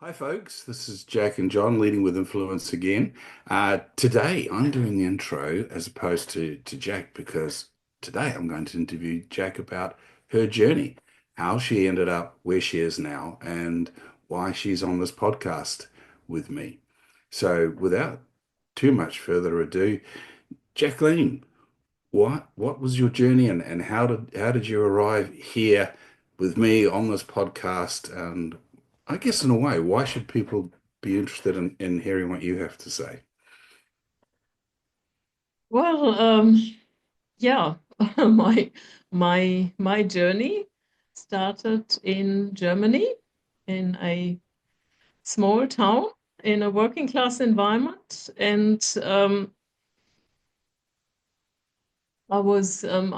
Hi, folks. This is Jack and John leading with influence again. Today, I'm doing the intro as opposed to Jack because today I'm going to interview Jack about her journey, how she ended up where she is now, and why she's on this podcast with me. So, without too much further ado, Jacqueline, what was your journey and how did you arrive here with me on this podcast? And I guess in a way, why should people be interested in hearing what you have to say? Well, yeah, my my journey started in Germany in a small town in a working class environment, and I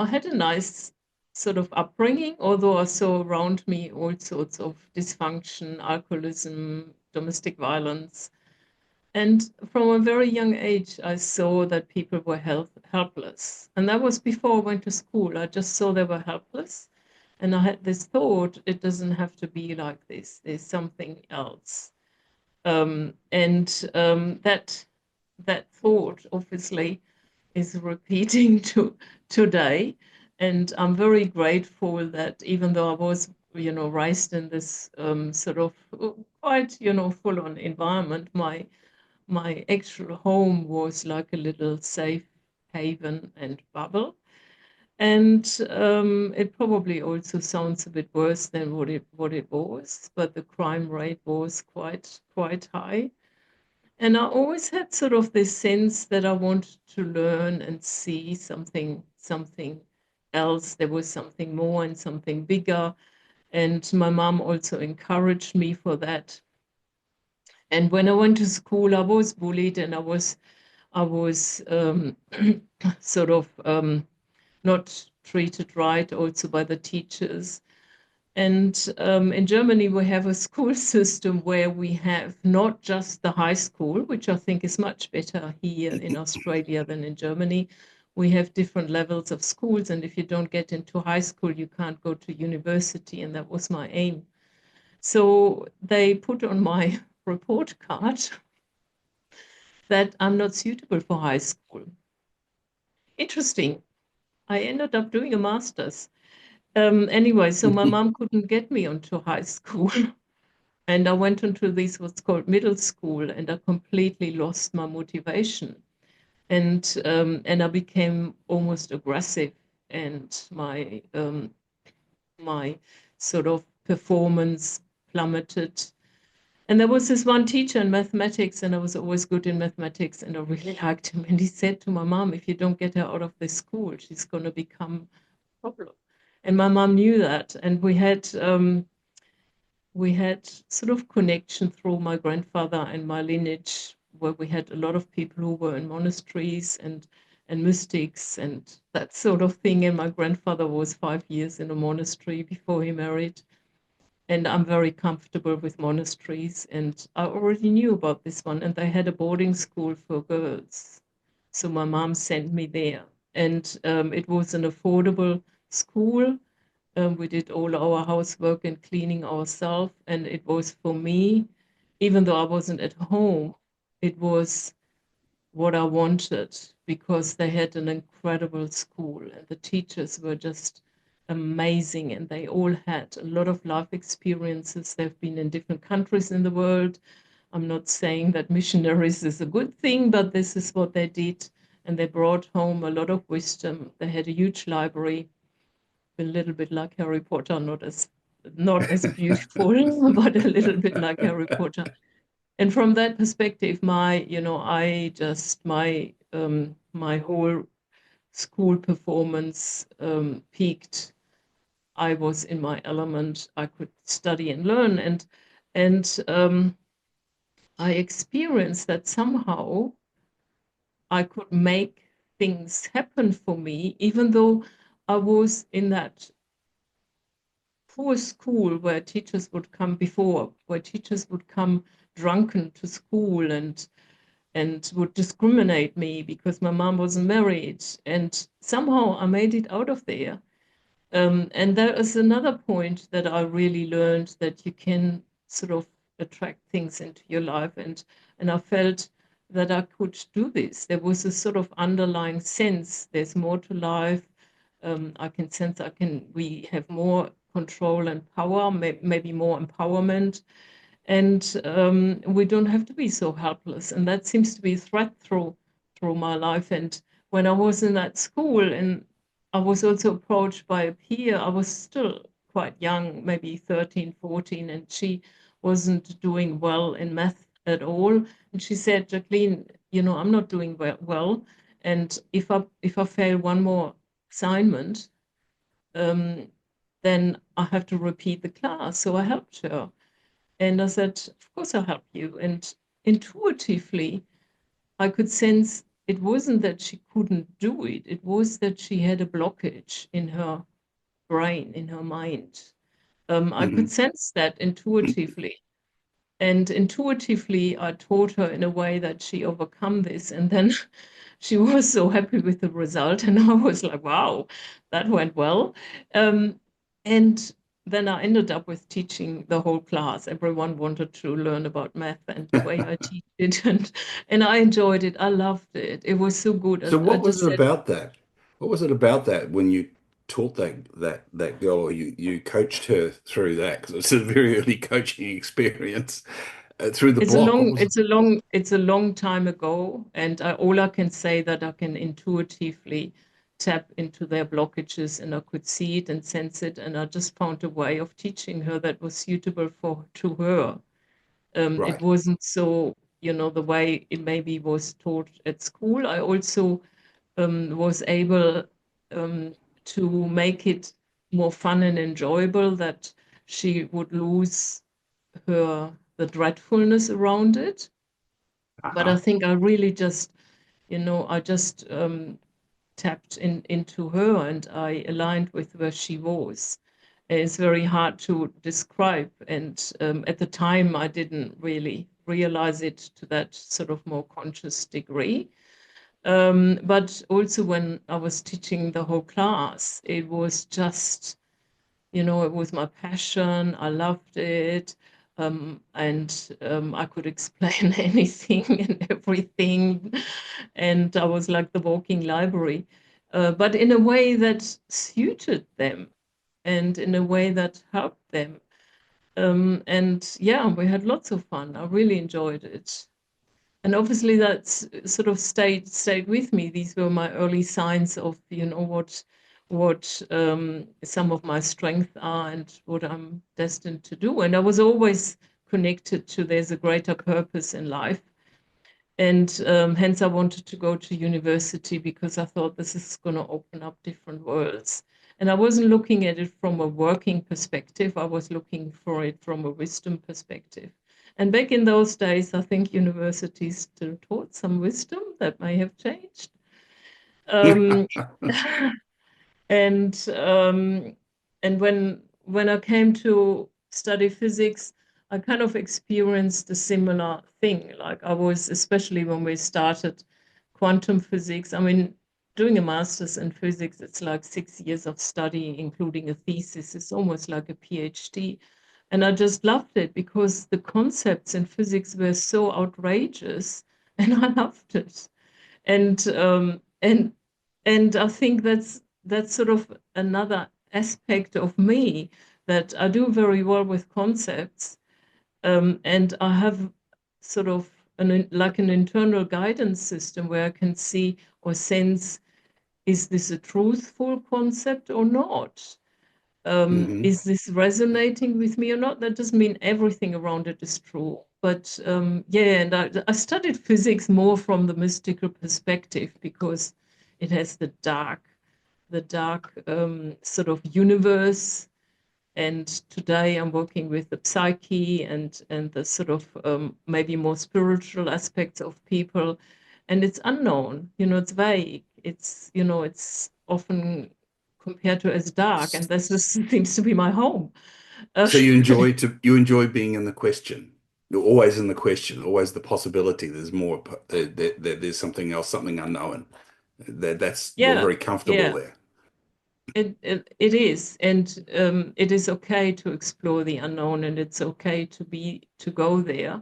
had a nice sort of upbringing, although I saw around me all sorts of dysfunction, alcoholism, domestic violence. And from a very young age, I saw that people were helpless. And that was before I went to school. I just saw they were helpless. And I had this thought, it doesn't have to be like this. There's something else. And that thought obviously is repeating to today. And I'm very grateful that even though I was, raised in this sort of quite, full-on environment, my actual home was like a little safe haven and bubble. And it probably also sounds a bit worse than what it was, but the crime rate was quite high. And I always had sort of this sense that I wanted to learn and see something else. There was something more and something bigger. And my mom also encouraged me for that. And when I went to school, I was bullied and I was sort of not treated right also by the teachers. And in Germany, we have a school system where we have not just the high school, which I think is much better here in Australia than in Germany. We have different levels of schools, and if you don't get into high school, you can't go to university, and that was my aim. So they put on my report card that I'm not suitable for high school. Interesting. I ended up doing a master's. Anyway, so my mom couldn't get me onto high school. And I went into this, what's called middle school, and I completely lost my motivation. And I became almost aggressive, and my sort of performance plummeted. And there was this one teacher in mathematics, and I was always good in mathematics, and I really liked him. And he said to my mom, if you don't get her out of this school, she's going to become a problem. And my mom knew that. And we had sort of connection through my grandfather and my lineage, where we had a lot of people who were in monasteries and mystics and that sort of thing. And my grandfather was 5 years in a monastery before he married. And I'm very comfortable with monasteries. And I already knew about this one. And they had a boarding school for girls. So my mom sent me there. And it was an affordable school. We did all our housework and cleaning ourselves. And it was for me, even though I wasn't at home, it was what I wanted because they had an incredible school and the teachers were just amazing and they all had a lot of life experiences. They've been in different countries in the world. I'm not saying that missionaries is a good thing, but this is what they did. And they brought home a lot of wisdom. They had a huge library, a little bit like Harry Potter, not as beautiful, but a little bit like Harry Potter. And from that perspective, my whole school performance peaked. I was in my element. I could study and learn, and I experienced that somehow I could make things happen for me, even though I was in that poor school where teachers would come drunken to school and would discriminate me because my mom wasn't married. And somehow I made it out of there. And there is another point that I really learned that you can sort of attract things into your life. And I felt that I could do this. There was a sort of underlying sense there's more to life. I can sense we have more control and power, maybe more empowerment, and we don't have to be so helpless. And that seems to be a thread through my life. And when I was in that school, and I was also approached by a peer, I was still quite young, maybe 13, 14, and she wasn't doing well in math at all. And she said, Jacqueline, I'm not doing well. And if I fail one more assignment, um, then I have to repeat the class. So I helped her. And I said, of course I'll help you. And intuitively, I could sense it wasn't that she couldn't do it, it was that she had a blockage in her brain, in her mind. I could Hmm. sense that intuitively. And intuitively, I taught her in a way that she overcome this. And then she was so happy with the result. And I was like, wow, that went well. Um, and then I ended up with teaching the whole class. Everyone wanted to learn about math and the way I teach it. And I enjoyed it. I loved it. It was so good. So I what was just it said, about that? What was it about that when you taught that girl, or you coached her through that? Because it's a very early coaching experience through the block. What was it? it's a long time ago, and all I can say that I can intuitively tap into their blockages, and I could see it and sense it, and I just found a way of teaching her that was suitable for to her. It Right. wasn't so, the way it maybe was taught at school. I also was able to make it more fun and enjoyable, that she would lose the dreadfulness around it. But I Uh-huh. think I really just, I just tapped into her, and I aligned with where she was. It's very hard to describe. And at the time, I didn't really realize it to that sort of more conscious degree. But also when I was teaching the whole class, it was just, it was my passion. I loved it. And I could explain anything and everything. And I was like the walking library, but in a way that suited them and in a way that helped them. And yeah, we had lots of fun. I really enjoyed it. And obviously that's sort of stayed with me. These were my early signs of, what some of my strengths are and what I'm destined to do. And I was always connected to there's a greater purpose in life. And hence I wanted to go to university because I thought this is going to open up different worlds. And I wasn't looking at it from a working perspective. I was looking for it from a wisdom perspective. And back in those days, I think universities still taught some wisdom that may have changed. Um, and um, and when I came to study physics, I kind of experienced a similar thing. Like I was, especially when we started quantum physics. I mean, doing a master's in physics, it's like 6 years of study, including a thesis. It's almost like a PhD. And I just loved it because the concepts in physics were so outrageous, and I loved it. And um, and and I think that's sort of another aspect of me, that I do very well with concepts, and I have sort of like an internal guidance system where I can see or sense, is this a truthful concept or not? Hmm. Is this resonating with me or not? That doesn't mean everything around it is true. But yeah, and I studied physics more from the mystical perspective because it has the dark sort of universe. And today I'm working with the psyche and the sort of maybe more spiritual aspects of people. And it's unknown, it's vague. It's often compared to as dark, and this seems to be my home. Uh, So you enjoy being in the question. You're always in the question, always the possibility. There's more. There's something else, something unknown. That's you're yeah, very comfortable yeah. there. It is, and it is okay to explore the unknown, and it's okay to go there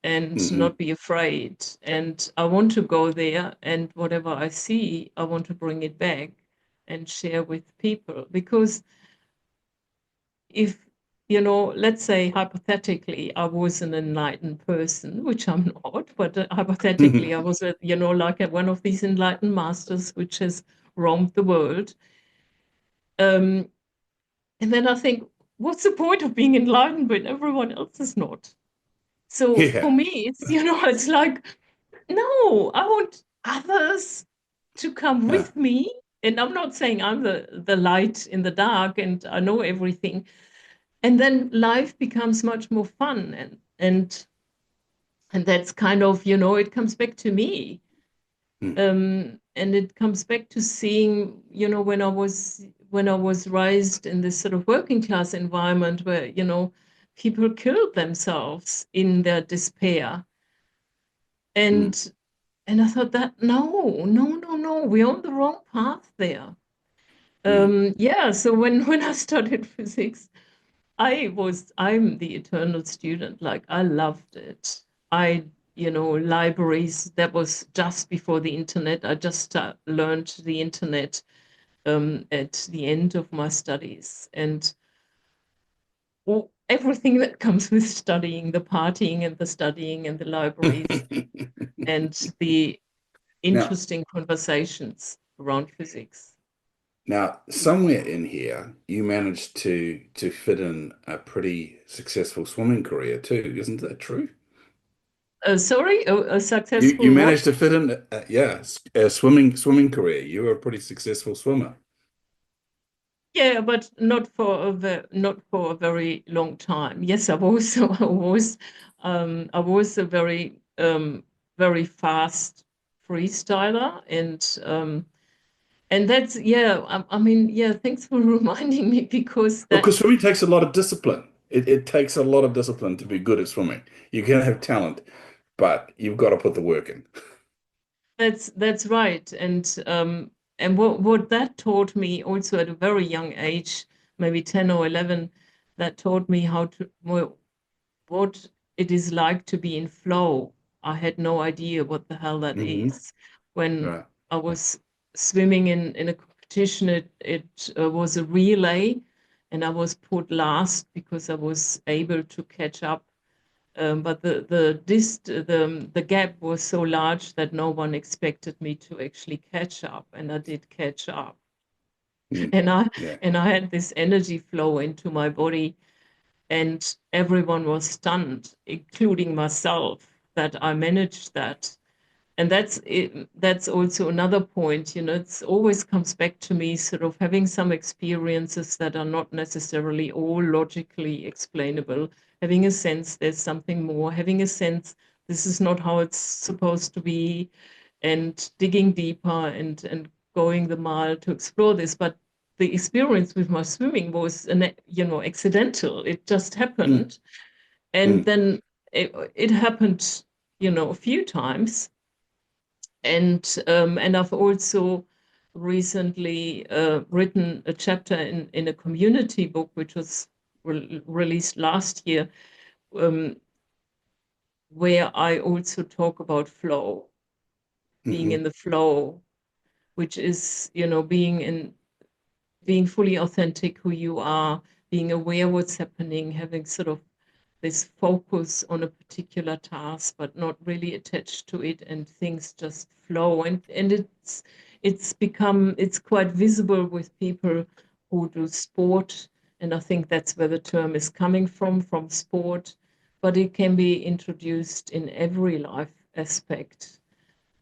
and Hmm. not be afraid. And I want to go there, and whatever I see, I want to bring it back and share with people. Because if, let's say hypothetically, I was an enlightened person, which I'm not, but hypothetically, I was, like one of these enlightened masters which has roamed the world. Um, and then I think, what's the point of being enlightened when everyone else is not? So for Yeah. me, it's, it's like, no, I want others to come Yeah. with me. And I'm not saying I'm the light in the dark and I know everything. And then life becomes much more fun. And that's kind of, it comes back to me. Mm. And it comes back to seeing, when I was raised in this sort of working class environment where, people killed themselves in their despair. Mm. And I thought that no, no, no, no, we're on the wrong path there. Mm. Yeah, so when I studied physics, I'm the eternal student. Like I loved it. Libraries, that was just before the internet. I just learned the internet at the end of my studies. And everything that comes with studying, the partying and the studying and the libraries and the Now, interesting conversations around physics. somewhere in here, you managed to fit in a pretty successful swimming career too, isn't that true? Sorry, a You successful what? managed to fit in, yeah, a swimming career. You were a pretty successful swimmer. Yeah, but not for a very long time. Yes, I was. I was a very fast freestyler, and that's yeah. I mean, yeah. Thanks for reminding me because Because that's swimming takes a lot of discipline. It takes a lot of discipline to be good at swimming. You can have talent, but you've got to put the work in. that's right. And what that taught me also at a very young age, maybe 10 or 11, that taught me how to what it is like to be in flow. I had no idea what the hell that Hmm. is. When Right. I was swimming in a competition, it was a relay, and I was put last because I was able to catch up. But the gap was so large that no one expected me to actually catch up, and I did catch up. Mm. And I Yeah. and I had this energy flow into my body, and everyone was stunned, including myself, that I managed that. And that's also another point, it's always comes back to me sort of having some experiences that are not necessarily all logically explainable, having a sense there's something more, having a sense this is not how it's supposed to be, and digging deeper and going the mile to explore this. But the experience with my swimming was accidental. It just Mm. happened. And Mm. then it happened, a few times. And I've also recently written a chapter in a community book which was released last year, um, where I also talk about flow, being in Hmm. the flow, which is, being fully authentic who you are, being aware what's happening, having sort of this focus on a particular task, but not really attached to it, and things just flow. And it's quite visible with people who do sport, and I think that's where the term is coming from sport, but it can be introduced in every life aspect.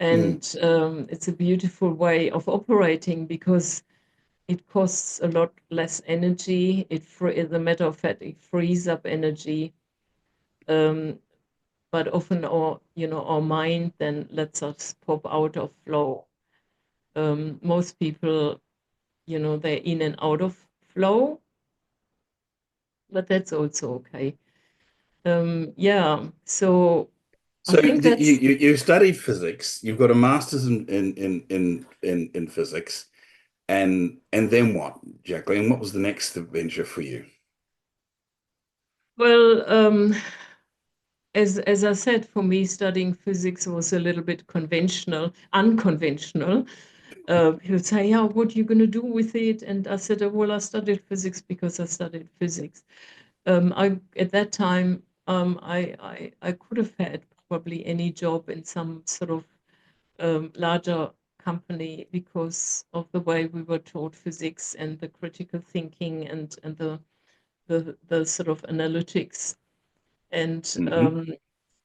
Mm. And it's a beautiful way of operating because it costs a lot less energy. As a matter of fact, it frees up energy. Um, but often our mind then lets us pop out of flow. Most people, they're in and out of flow, but that's also okay. Yeah, so I So think that's you studied physics. You've got a master's in physics. And then what, Jacqueline? What was the next adventure for you? Well, as I said, for me, studying physics was a little bit unconventional. People say, "Yeah, what are you going to do with it?" And I said, "Oh, well, I studied physics because I studied physics." I at that time, I could have had probably any job in some sort of larger company because of the way we were taught physics and the critical thinking and the sort of analytics. And Hmm. um,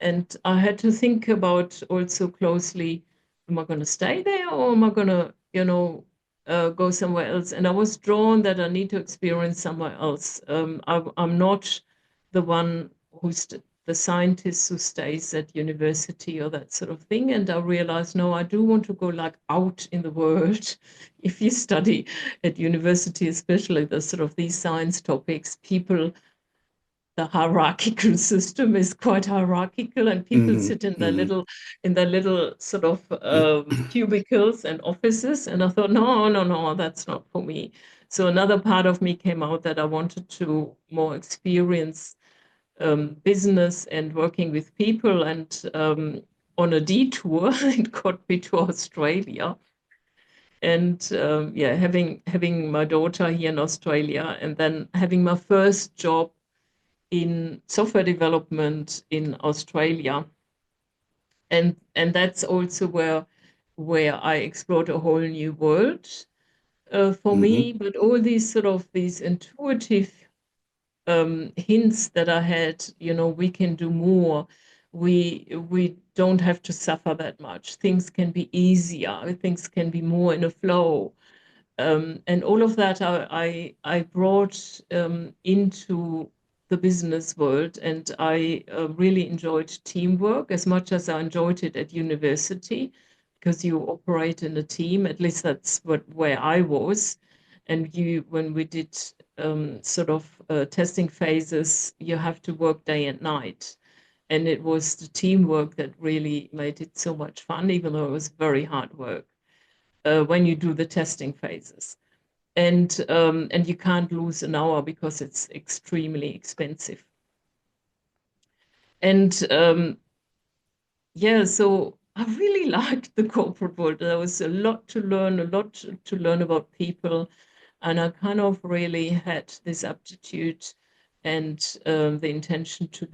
and I had to think about also closely, am I going to stay there or am I going to, go somewhere else? And I was drawn that I need to experience somewhere else. I'm not the one the scientist who stays at university or that sort of thing. And I realized, no, I do want to go like out in the world. If you study at university, especially the sort of these science topics, the hierarchical system is quite hierarchical, and people Hmm. sit Hmm. in their little sort of cubicles and offices. And I thought, no, no, no, that's not for me. So another part of me came out that I wanted to more experience business and working with people. And on a detour, it got me to Australia. And yeah, having my daughter here in Australia, and then having my first job in software development in Australia. And that's also where I explored a whole new world for me. Hmm. But all these sort of these intuitive hints that I had, we can do more. We don't have to suffer that much. Things can be easier. Things can be more in a flow. And all of that I brought into the business world, and I really enjoyed teamwork as much as I enjoyed it at university, because you operate in a team. At least that's where I was. And when we did sort of testing phases, you have to work day and night. And it was the teamwork that really made it so much fun, even though it was very hard work when you do the testing phases. And you can't lose an hour because it's extremely expensive. And yeah, so I really liked the corporate world. There was a lot to learn, a lot to learn about people, and I kind of really had this aptitude and the intention to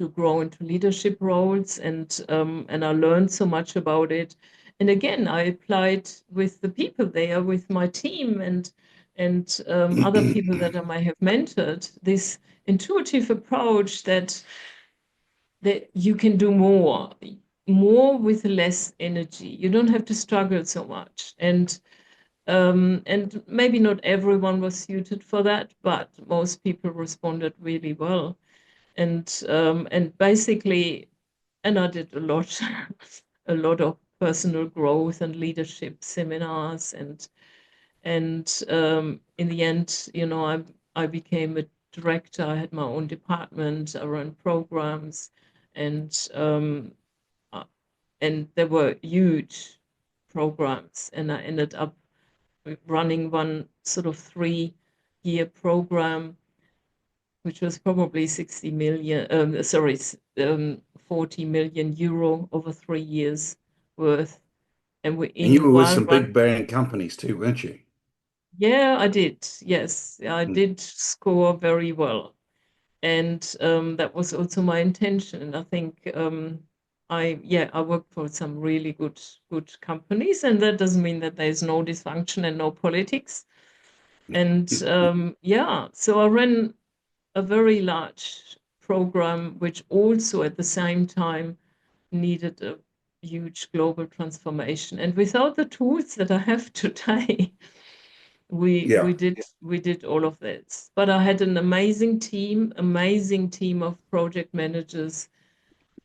grow into leadership roles, and I learned so much about it. And again, I applied with the people there, with my team, and other people that I might have mentored, this intuitive approach that you can do more with less energy. You don't have to struggle so much. And maybe not everyone was suited for that, but most people responded really well. And basically, and I did a lot, a lot of personal growth and leadership seminars, and in the end, I became a director. I had my own department. I ran programs, and uh, and there were huge programs, and I ended up running one sort of 3-year program, which was probably 60 million, sorry, 40 million euro over 3 years worth. And we And you in were with while some run, big brand companies too, weren't you? yeah, I did. Yes, I Mm. did score very well. And that was also my intention. And I think I worked for some really good companies, and that doesn't mean that there's no dysfunction and no politics. And yeah, so I ran a very large program, which also at the same time needed a huge global transformation. And without the tools that I have today, we Yeah. we did we did all of this. But I had an amazing team of project managers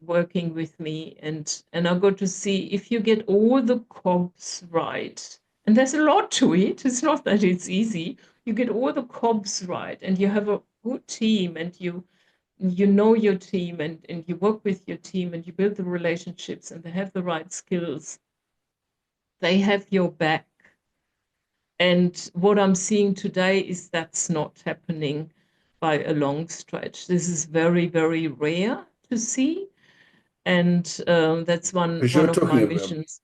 working with me, and I got to see, if you get all the cogs right, and there's a lot to it. It's not that it's easy. You get all the cogs right, and you have a good team, and you know your team, and you work with your team, and you build the relationships, and they have the right skills. They have your back. And what I'm seeing today is that's not happening by a long stretch. This is very, very rare to see. And that's Because one of my missions.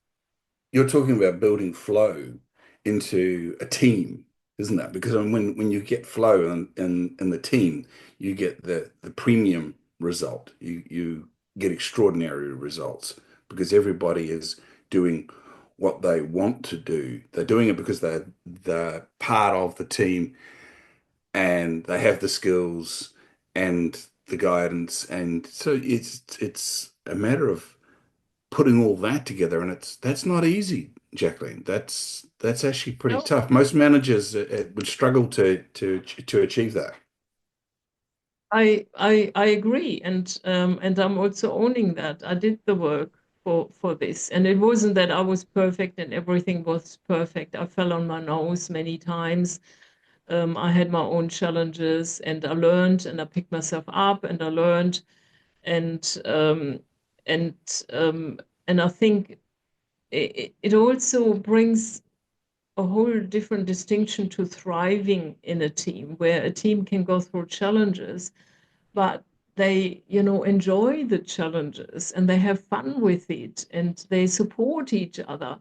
you're talking about building flow into a team, isn't that? Because when you get flow in the team, you get the premium result. You get extraordinary results because everybody is doing what they want to do. They're doing it because they're part of the team and they have the skills and the guidance, and so it's a matter of putting all that together, and that's not easy, Jacqueline. That's actually pretty No, tough. Most managers would struggle to achieve that. I agree, and I'm also owning that. I did the work for this, and it wasn't that I was perfect and everything was perfect. I fell on my nose many times. I had my own challenges, and I learned, and I picked myself up, and I learned, and and um, and I think it also brings a whole different distinction to thriving in a team, where a team can go through challenges, but they, enjoy the challenges and they have fun with it and they support each other.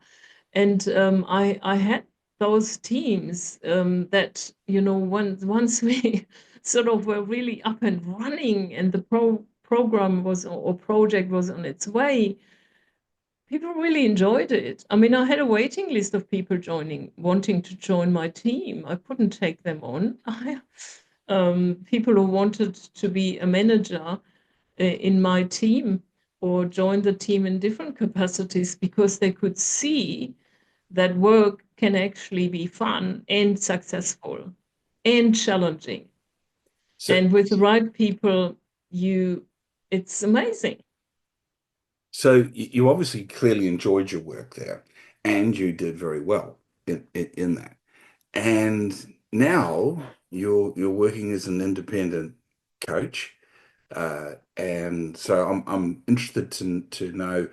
And I had those teams that, once we sort of were really up and running and the program was or project was on its way, people really enjoyed it. I mean, I had a waiting list of people wanting to join my team. I couldn't take them on. People who wanted to be a manager in my team or join the team in different capacities because they could see that work can actually be fun and successful and challenging. So And with the right people, it's amazing. you obviously clearly enjoyed your work there, and you did very well in that. And now you're working as an independent coach. And so I'm interested to know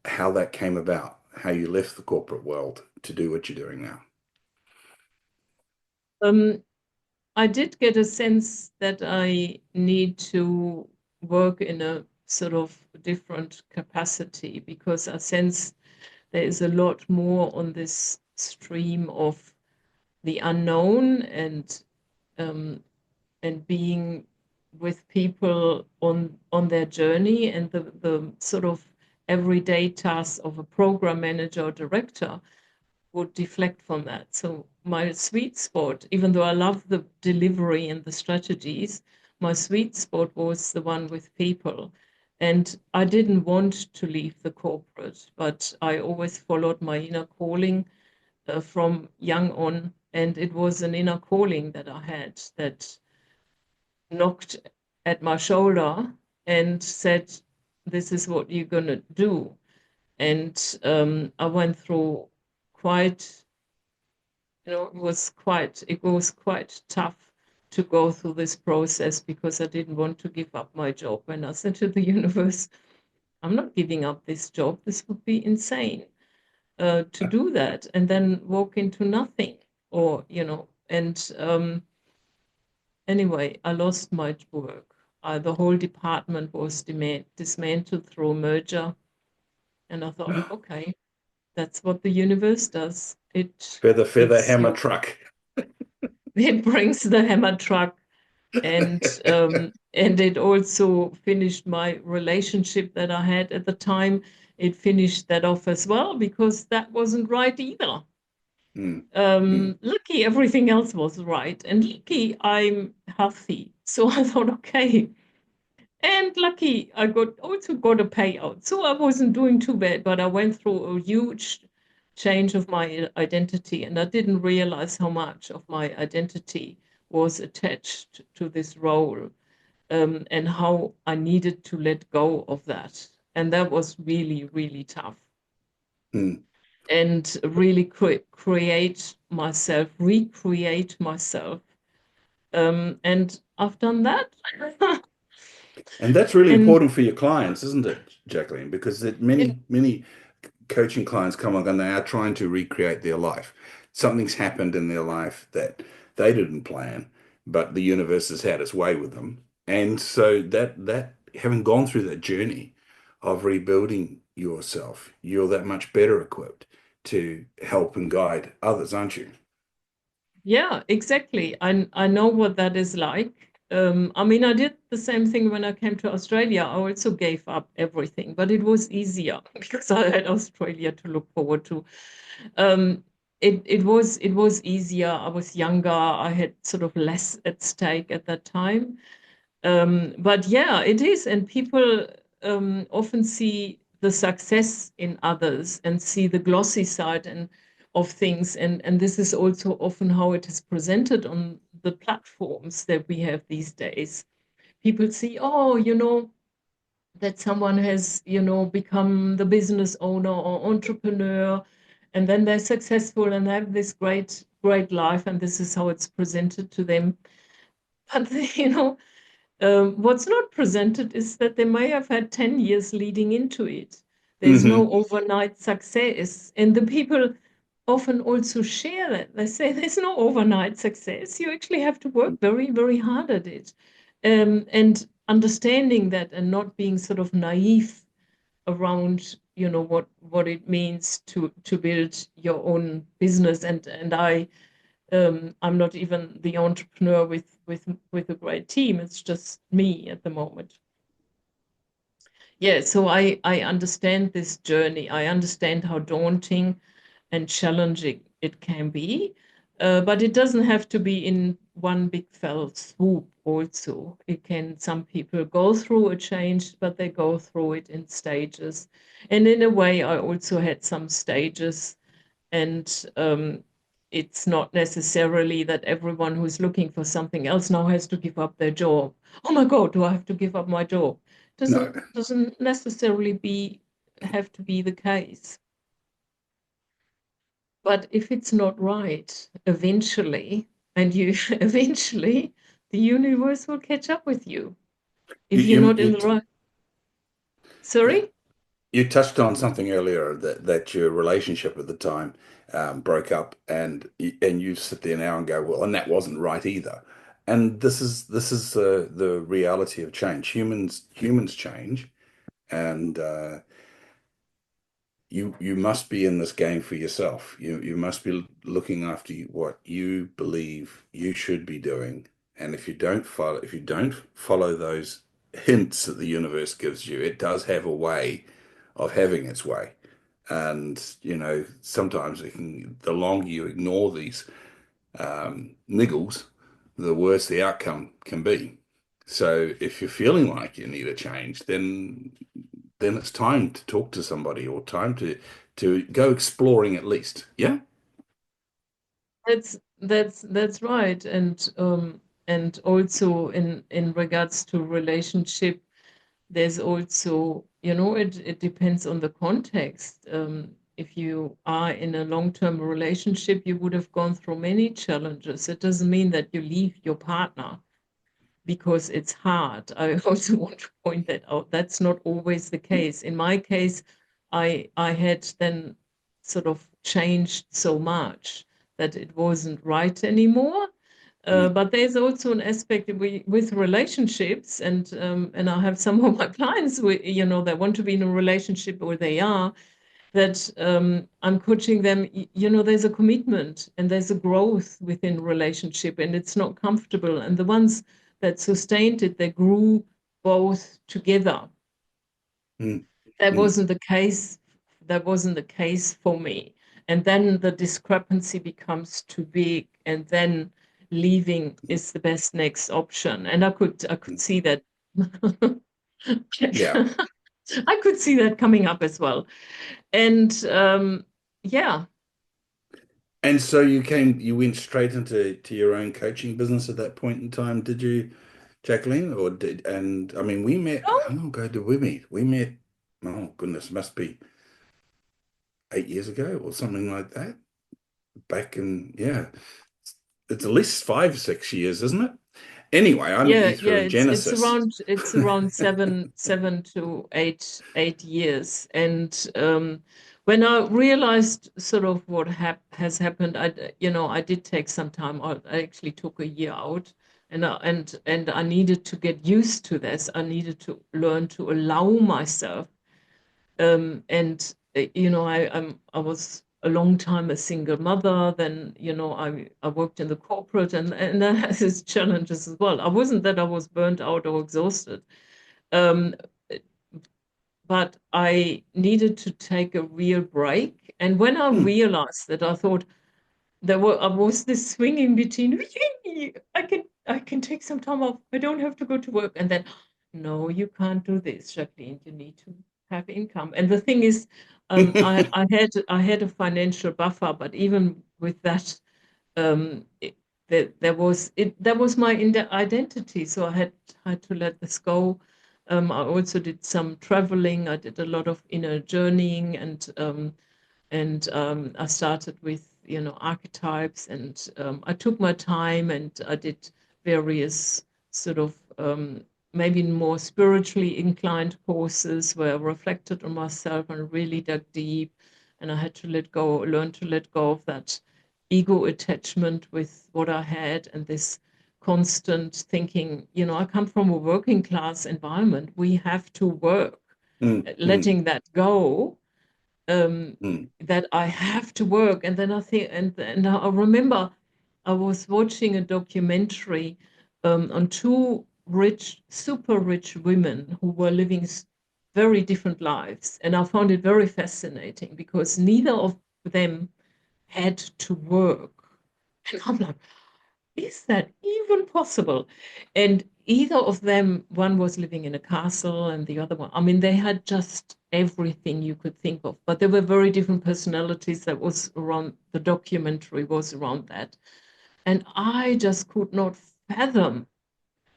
how that came about, how you left the corporate world to do what you're doing now. Um, I did get a sense that I need to work in a sort of different capacity because I sense there is a lot more on this stream of the unknown um, and being with people on their journey and the sort of everyday tasks of a program manager or director would deflect from that. So my sweet spot, even though I love the delivery and the strategies, my sweet spot was the one with people. And I didn't want to leave the corporate, but I always followed my inner calling from young on. And it was an inner calling that I had that knocked at my shoulder and said, "This is what you're going to do." And I went through quite, it was quite tough to go through this process because I didn't want to give up my job. And I said to the universe, I'm not giving up this job. This would be insane to do that and then walk into nothing or, and anyway, I lost my work. The whole department was dismantled through a merger. And I thought, okay, that's what the universe does. It Feather, feather, gives hammer, you, truck. it brings the hammer truck, and it also finished my relationship that I had at the time. It finished that off as well because that wasn't right either. Mm, mm, Lucky everything else was right, and lucky I'm healthy. So I thought, okay, and lucky I got a payout. So I wasn't doing too bad, but I went through a huge change of my identity, and I didn't realize how much of my identity was attached to this role, and how I needed to let go of that. And that was really, really tough. mm. And really recreate myself. And I've done that. And that's really And important for your clients, isn't it, Jacqueline? Because it, many coaching clients come along and they are trying to recreate their life. something's happened in their life that they didn't plan, but the universe has had its way with them. And so that having gone through that journey of rebuilding yourself, you're that much better equipped to help and guide others, aren't you? Yeah, exactly. I know what that is like. I mean, I did the same thing when I came to Australia. I also gave up everything, but it was easier because I had Australia to look forward to. Um, it was easier. I was younger. I had sort of less at stake at that time. But yeah, it is, and people often see the success in others and see the glossy side and of things, and this is also often how it is presented on the platforms that we have these days. People see, oh, that someone has, become the business owner or entrepreneur, and then they're successful and have this great, great life, and this is how it's presented to them. But what's not presented is that they may have had 10 years leading into it. There's no Hmm. overnight success. And the people often also share that. They say there's no overnight success. You actually have to work very, very hard at it. And understanding that and not being sort of naive around, what it means to build your own business. And I'm not even the entrepreneur with a great team. It's just me at the moment. Yeah, so I understand this journey. I understand how daunting and challenging it can be, but it doesn't have to be in one big fell swoop. Also, it can. Some people go through a change, but they go through it in stages. And in a way, I also had some stages, and it's not necessarily that everyone who's looking for something else now has to give up their job. Oh my God, do I have to give up my job? No. Doesn't necessarily be have to be the case. But if it's not right, eventually, and you eventually, the universe will catch up with you You, if you're you, not in you, the right. yeah. Sorry? You touched on something earlier that your relationship at the time broke up, and you sit there now and go, well, and that wasn't right either. And this is the reality of change. Humans change, and you must be in this game for yourself. You must be looking after what you believe you should be doing. And if you don't follow those hints that the universe gives you, it does have a way of having its way. And sometimes the longer you ignore these niggles, the worse the outcome can be. So if you're feeling like you need a change, then it's time to talk to somebody or time to go exploring at least. Yeah? That's right. And also in regards to relationship, there's also, it depends on the context. If you are in a long-term relationship, you would have gone through many challenges. It doesn't mean that you leave your partner because it's hard. I also want to point that out. That's not always the case. In my case, I had then sort of changed so much that it wasn't right anymore. Mm. But there's also an aspect with relationships, and I have some of my clients, that want to be in a relationship, or they are, that I'm coaching them. There's a commitment and there's a growth within relationship, and it's not comfortable. And the ones that sustained it, they grew both together. Mm. That Mm. wasn't the case. That wasn't the case for me. And then the discrepancy becomes too big, and then leaving is the best next option. And I could Mm. see that. Yeah. I could see that coming up as well. And yeah. And so you went straight into your own coaching business at that point in time, did you, Jacqueline? And I mean, we met, Oh, how long ago did we meet? We met, oh goodness, must be 8 years ago or something like that. Back in, yeah, it's at least 5, 6 years, isn't it? Anyway, I met Yeah, you yeah, through Engenesis. it's around seven to eight years. And when I realized sort of what has happened, I did take some time out. I actually took a year out, and I needed to get used to this. I needed to learn to allow myself. And I was a long time a single mother. Then I worked in the corporate, and that has its challenges as well. I wasn't that I was burnt out or exhausted, um, but I needed to take a real break. And when I Hmm. realized that, I thought I was this swinging between, "Yay, I can take some time off. I don't have to go to work." And then, no, you can't do this, Jacqueline. You need to have income. And the thing is, I had a financial buffer, but even with that, that was my identity. So I had to let this go. I also did some traveling. I did a lot of inner journeying, and I started with archetypes, and I took my time, and I did various sort of maybe more spiritually inclined courses where I reflected on myself and really dug deep, and I had to learn to let go of that ego attachment with what I had, and this constant thinking. I come from a working class environment. We have to work. Mm, mm, Letting that go, um, mm, that I have to work. And then I think, and I remember I was watching a documentary on two super rich women who were living very different lives. And I found it very fascinating because neither of them had to work. And I'm like, is that even possible? And either of them, one was living in a castle and the other one, I mean, they had just everything you could think of, but they were very different personalities. That was around the documentary, was around that. And I just could not fathom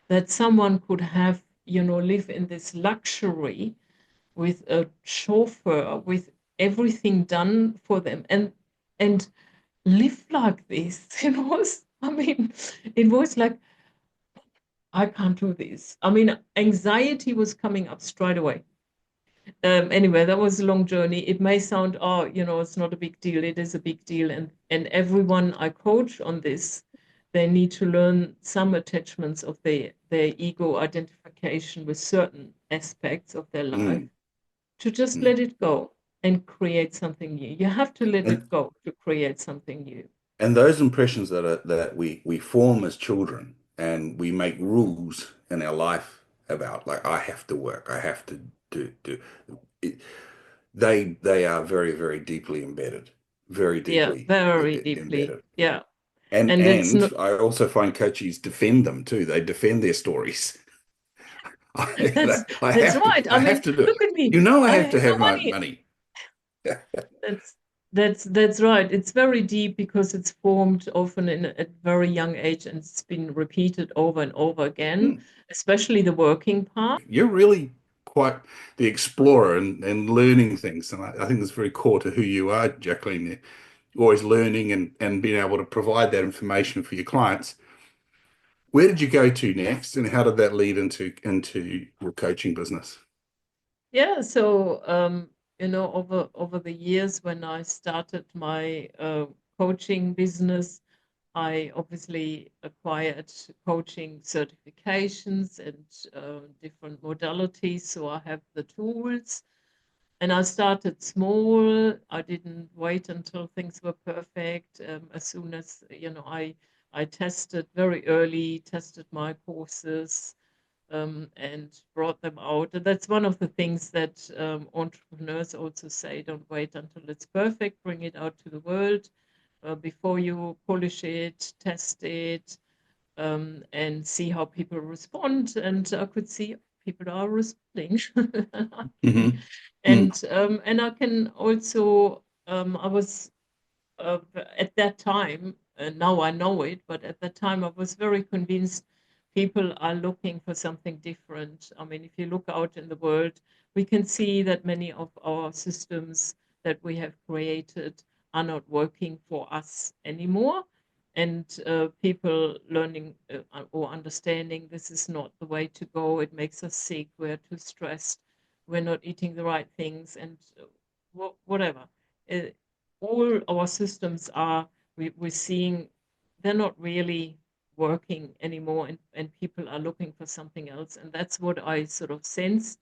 that someone could live in this luxury with a chauffeur, with everything done for them, and live like this. It was like, I can't do this. I mean, anxiety was coming up straight away. Anyway, that was a long journey. It may sound, oh, it's not a big deal. It is a big deal. And everyone I coach on this, they need to learn some attachments of their ego identification with certain aspects of their life, mm, to just mm. let it go and create something new. You have to let And it go to create something new. and those impressions that we form as children, and we make rules in our life about, like, I have to work, I have to do it, they are very, very deeply embedded, very Yeah, deeply very deeply. embedded. Yeah. And And it's and not, I also find coaches defend them too. They defend their stories. that's I that's have to, right. I I have mean, to do look it. at me. You know, I I have have to no have my money. money. That's right. It's very deep because it's formed often in a very young age, and it's been repeated over and over again, Hmm. especially the working part. You're really quite the explorer and learning things. And I think that's very core to who you are, Jacqueline. You're always learning and being able to provide that information for your clients. Where did you go to next, and how did that lead into your coaching business? Yeah, so over the years when I started my coaching business, I obviously acquired coaching certifications and different modalities, so I have the tools. And I started small. I didn't wait until things were perfect. As soon as I tested very early, tested my courses, and brought them out. And that's one of the things that entrepreneurs also say: don't wait until it's perfect. Bring it out to the world before you polish it, test it, and see how people respond. And I could see people are responding. Hmm. Hmm. And I can also, I was at that time, now I know it, but at that time I was very convinced people are looking for something different. I mean, if you look out in the world, we can see that many of our systems that we have created are not working for us anymore. and people learning or understanding this is not the way to go. It makes us sick. We're too stressed. We're not eating the right things, and whatever. Uh, all our systems are we're seeing they're not really working anymore, and people are looking for something else, and that's what I sort of sensed.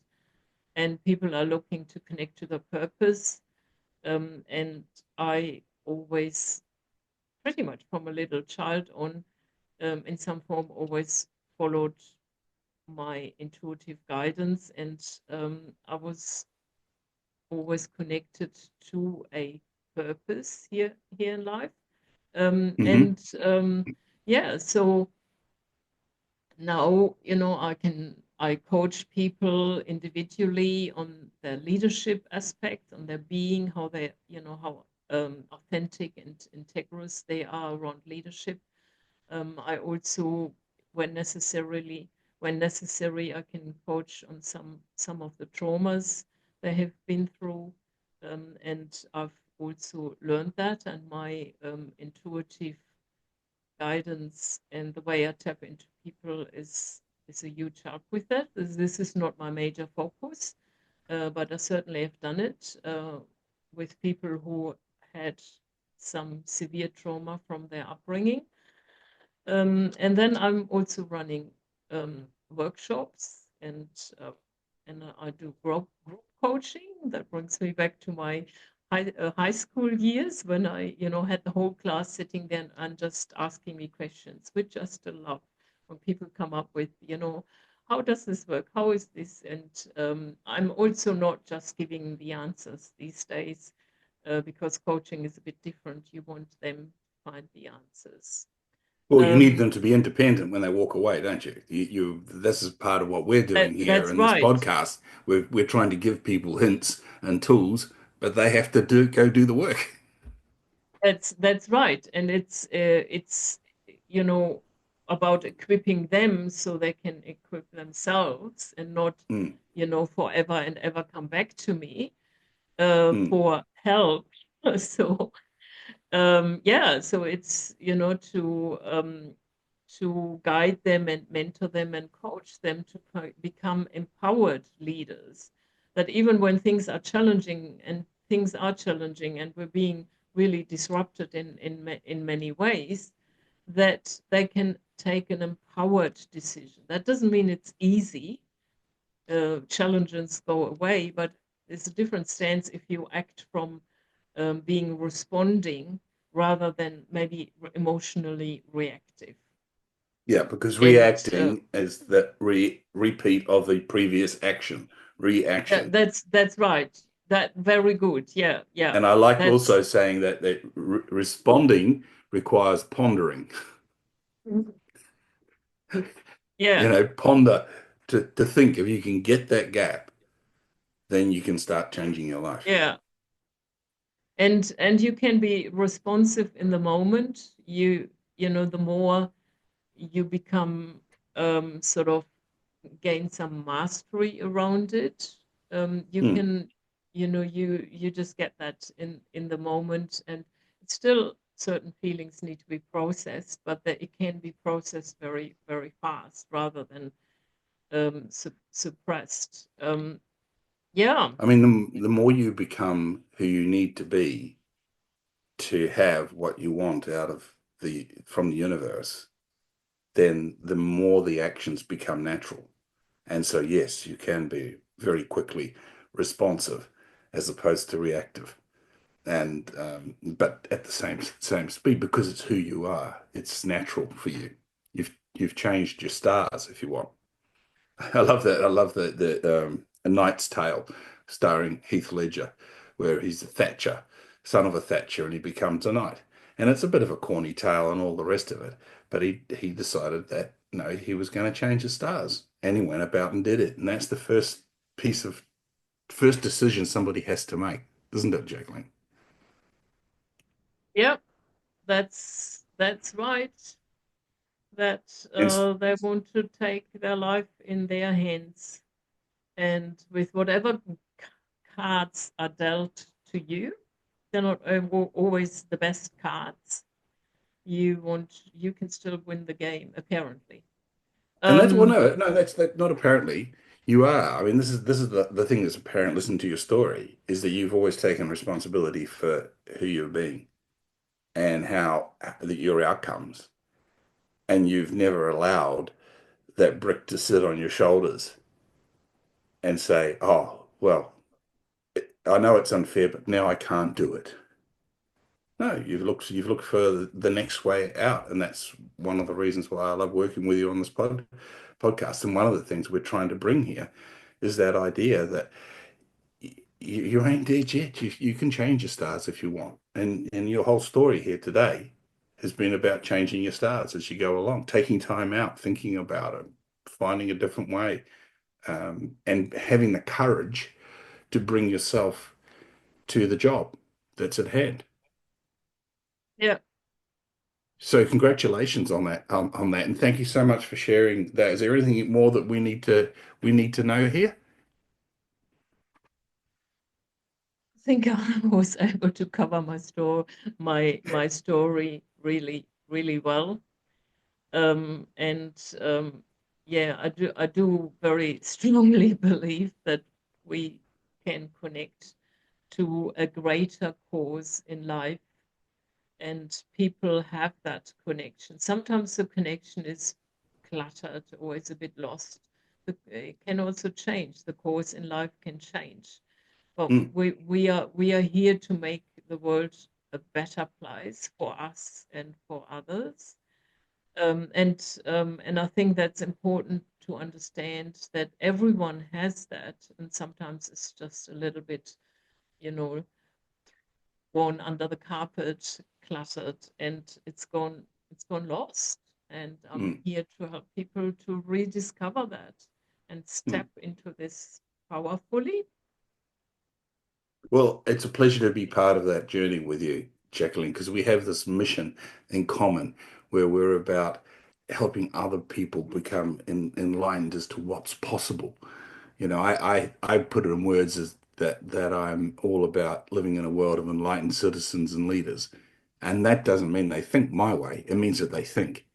And people are looking to connect to the purpose, and I always pretty much from a little child on, in some form, always followed my intuitive guidance, and I was always connected to a purpose here in life. Hmm. And yeah, so now I coach people individually on their leadership aspect, on their being, how they how authentic and integrous they are around leadership. I also, when when necessary, I can coach on some of the traumas they have been through, and I've also learned that, and my intuitive guidance and the way I tap into people is a huge help with that. This is not my major focus, but I certainly have done it with people who had some severe trauma from their upbringing. And then I'm also running workshops, uh, and I do group coaching. That brings me back to my high school years when I, had the whole class sitting there and just asking me questions, which I still love when people come up with, how does this work? How is this? And I'm also not just giving the answers these days, because coaching is a bit different. You want them to find the answers. Well, you need Um, them to be independent when they walk away, don't you? This is part of what we're doing here that's in this right. podcast. We're trying to give people hints and tools, but they have to go do the work. That's right, and it's you know about equipping them so they can equip themselves and not Mm, forever and ever come back to me mm. for help. So yeah, so it's to guide them and mentor them and coach them to become empowered leaders. That even when things are challenging, and things are challenging, and we're being really disrupted in many ways, that they can take an empowered decision. That doesn't mean it's easy. Challenges go away, but there's a different stance if you act from being responding rather than maybe emotionally reactive. Yeah, because And reacting is the repeat of the previous action, reaction. that's right. That very good. Yeah, yeah. And I like That's also saying that re responding requires pondering. yeah, Ponder to think if you can get that gap, then you can start changing your life. yeah. And you can be responsive in the moment. The more you become sort of gain some mastery around it, you Mm. can you just get that in the moment, and it's still certain feelings need to be processed, but that it can be processed very very fast rather than suppressed. Yeah. I mean, the more you become who you need to have what you want out of from the universe, then the more the actions become natural. And so, yes, you can be very quickly responsive as opposed to reactive. And but at the same speed because it's who you are. It's natural for you. You've changed your stars if you want. I love that. I love the A Knight's Tale, starring Heath Ledger, where he's a Thatcher, son of a Thatcher, and he becomes a knight. And it's a bit of a corny tale and all the rest of it, but he decided that no, he was going to change his stars, and he went about and did it. And that's the piece of first decision somebody has to make, isn't it, Jacqueline? Yep, that's right, that And they want to take their life in their hands, and with whatever cards are dealt to you, they're not always the best cards. you can still win the game, apparently. And that's well, Um, no, that's that not apparently. You are. I mean, this is the thing that's apparent. Listen to your story is that you've always taken responsibility for who you're being and how that your outcomes, and you've never allowed that brick to sit on your shoulders and say, "Oh, well, I know it's unfair, but now I can't do it." No, you've looked for the next way out, and that's one of the reasons why I love working with you on this podcast. And one of the things we're trying to bring here is that idea that you ain't dead yet. You can change your stars if you want, and your whole story here today has been about changing your stars as you go along, taking time out, thinking about it, finding a different way, and having the courage to bring yourself to the job that's at hand. yeah, So congratulations on that, and thank you so much for sharing that. Is there anything more that we need to know here? I think I was able to cover my story really well. And yeah, I do very strongly believe that we can connect to a greater cause in life, and people have that connection. Sometimes the connection is cluttered or is a bit lost. It can also change. The cause in life can change. But Mm, we are here to make the world a better place for us and for others. And I think that's important to understand that everyone has that, and sometimes it's just a little bit, you know, gone under the carpet, cluttered, and it's gone lost. And I'm mm, here to help people to rediscover that and mm. step into this powerfully. Well, it's a pleasure to be part of that journey with you, Jacqueline, because we have this mission in common where we're about helping other people become enlightened as to what's possible. I put it in words as that I'm all about living in a world of enlightened citizens and leaders. And that doesn't mean they think my way. It means that they think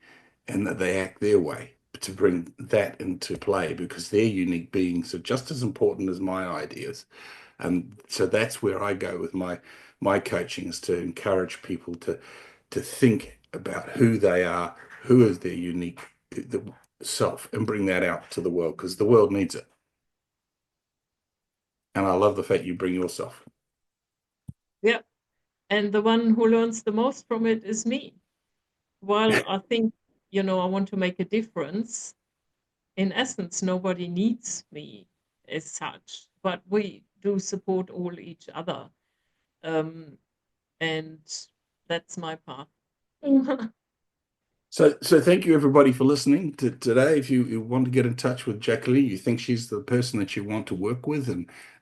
and that they act their way to bring that into play because their unique beings are just as important as my ideas. And so that's where I go with my coaching is to encourage people to think about who they are, who is their unique self, and bring that out to the world because the world needs it. And I love the fact you bring yourself. Yeah. And the one who learns the most from it is me. While I think, I want to make a difference, in essence, nobody needs me as such, but we do support all each other. Um, and that's my path. So thank you everybody for listening to today. If you want to get in touch with Jacqueline, you think she's the person that you want to work with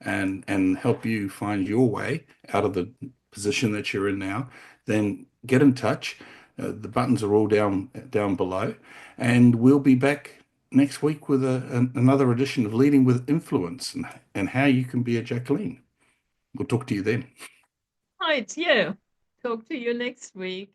and help you find your way out of the position that you're in now, then get in touch. The buttons are all down below, and we'll be back next week with another edition of Leading with Influence and how you can be a Jacqueline. We'll talk to you then. Right, yeah. Talk to you next week.